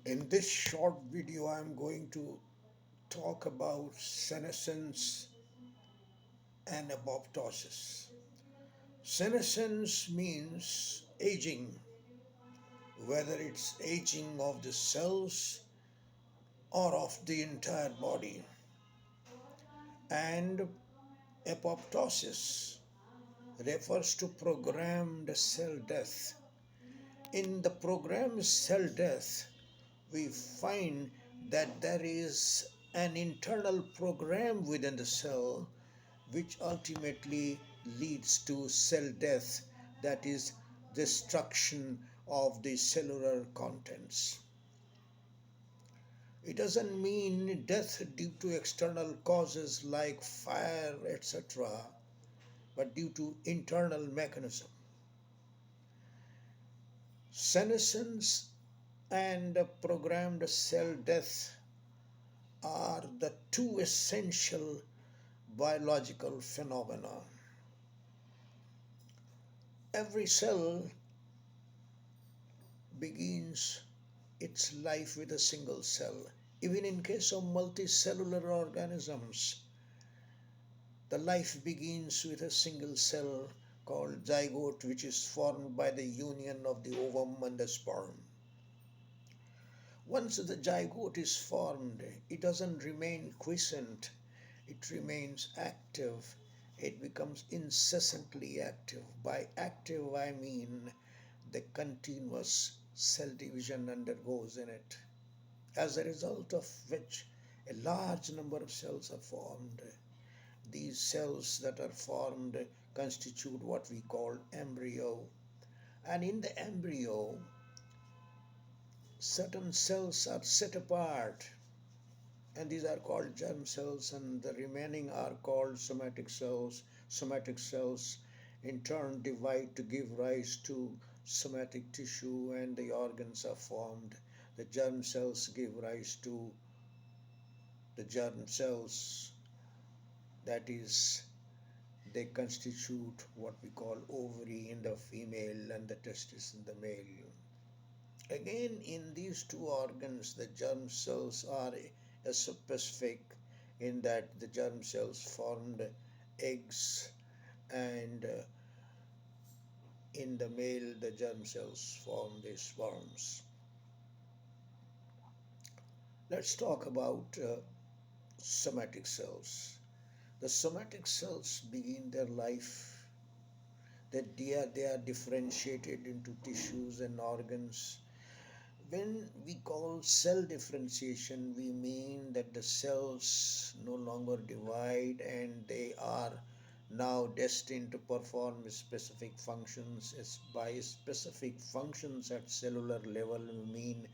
In this short video, I'm going to talk about senescence and apoptosis. Senescence means aging, whether it's aging of the cells or of the entire body. And apoptosis refers to programmed cell death. In the programmed cell death, we find that there is an internal program within the cell which ultimately leads to cell death, that is, destruction of the cellular contents. It doesn't mean death due to external causes like fire, etc., but due to internal mechanism. Senescence and programmed cell death are the two essential biological phenomena. Every cell begins its life with a single cell. Even in case of multicellular organisms, the life begins with a single cell called zygote, which is formed by the union of the ovum and the sperm. Once the zygote is formed, it doesn't remain quiescent, it remains active. It becomes incessantly active. By active, I mean the continuous cell division undergoes in it, as a result of which a large number of cells are formed. These cells that are formed constitute what we call embryo. And in the embryo, certain cells are set apart, and these are called germ cells, and the remaining are called somatic cells. Somatic cells in turn divide to give rise to somatic tissue, and the organs are formed. The germ cells give rise to the germ cells, that is, they constitute what we call ovary in the female and the testis in the male. Again, in these two organs, the germ cells are a specific, in that the germ cells formed eggs, and in the male, the germ cells form the sperms. Let's talk about somatic cells. The somatic cells begin their life that they are differentiated into tissues and organs. When we call cell differentiation, we mean that the cells no longer divide and they are now destined to perform specific functions. By specific functions at cellular level, we mean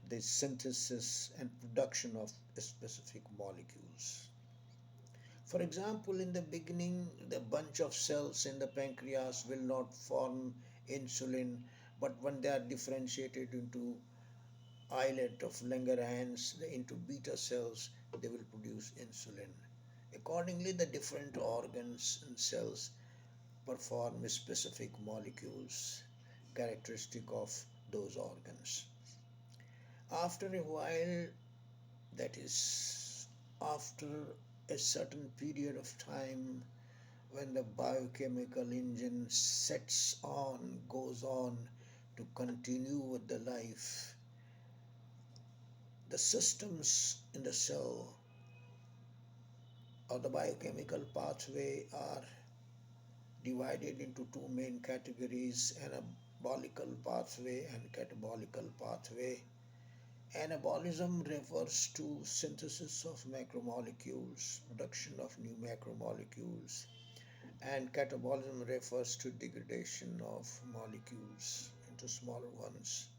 the synthesis and production of specific molecules. For example, in the beginning, the bunch of cells in the pancreas will not form insulin, but when they are differentiated into islet of Langerhans into beta cells, they will produce insulin. Accordingly, the different organs and cells perform specific molecules characteristic of those organs. After a while, that is, after a certain period of time, when the biochemical engine sets on, goes on to continue with the life, the systems in the cell or the biochemical pathway are divided into two main categories: anabolical pathway and catabolical pathway. Anabolism refers to synthesis of macromolecules, production of new macromolecules, and catabolism refers to degradation of molecules into smaller ones.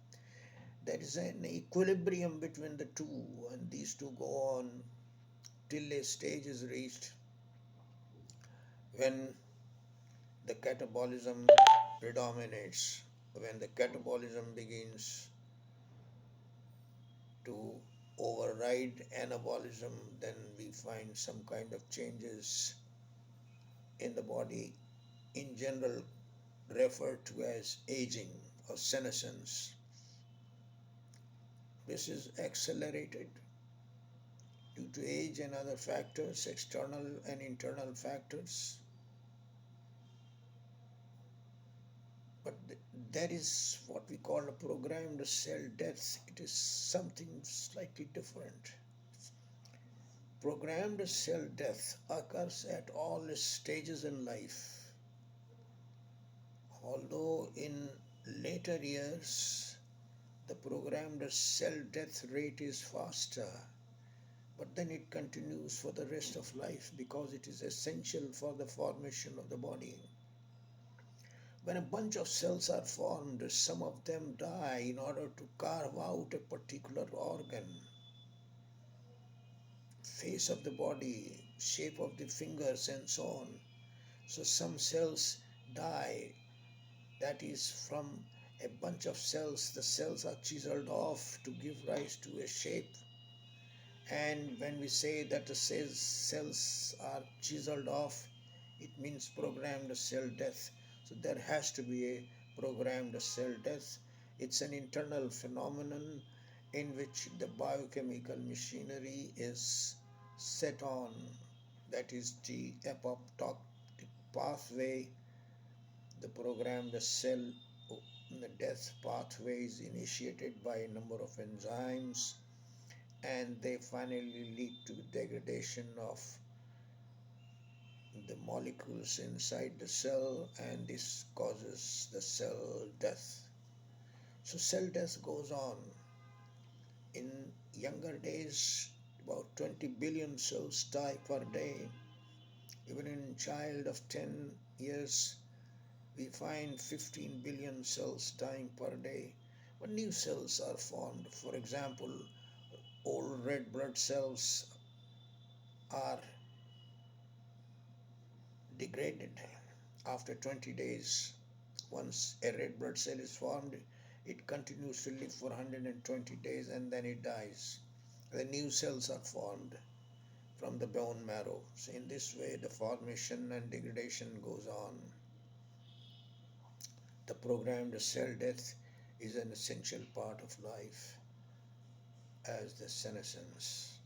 There is an equilibrium between the two, and these two go on till a stage is reached when the catabolism predominates. When the catabolism begins to override anabolism, then we find some kind of changes in the body, in general referred to as aging or senescence. This is accelerated due to age and other factors, external and internal factors. But there is what we call a programmed cell death. It is something slightly different. Programmed cell death occurs at all stages in life, although in later years the programmed cell death rate is faster, but then it continues for the rest of life because it is essential for the formation of the body. When a bunch of cells are formed, some of them die in order to carve out a particular organ, face of the body, shape of the fingers, and so on. So some cells die, that is, from a bunch of cells, the cells are chiseled off to give rise to a shape. And when we say that the cells are chiseled off, it means programmed cell death. So there has to be a programmed cell death. It's an internal phenomenon in which the biochemical machinery is set on. That is the apoptotic pathway, the programmed cell the death pathway is initiated by a number of enzymes, and they finally lead to degradation of the molecules inside the cell, and this causes the cell death. So cell death goes on. In younger days, about 20 billion cells die per day. Even in a child of 10 years, we find 15 billion cells dying per day. But new cells are formed. For example, old red blood cells are degraded after 20 days. Once a red blood cell is formed, it continues to live for 120 days and then it dies. The new cells are formed from the bone marrow. So in this way, the formation and degradation goes on. The programmed cell death is an essential part of life as the senescence.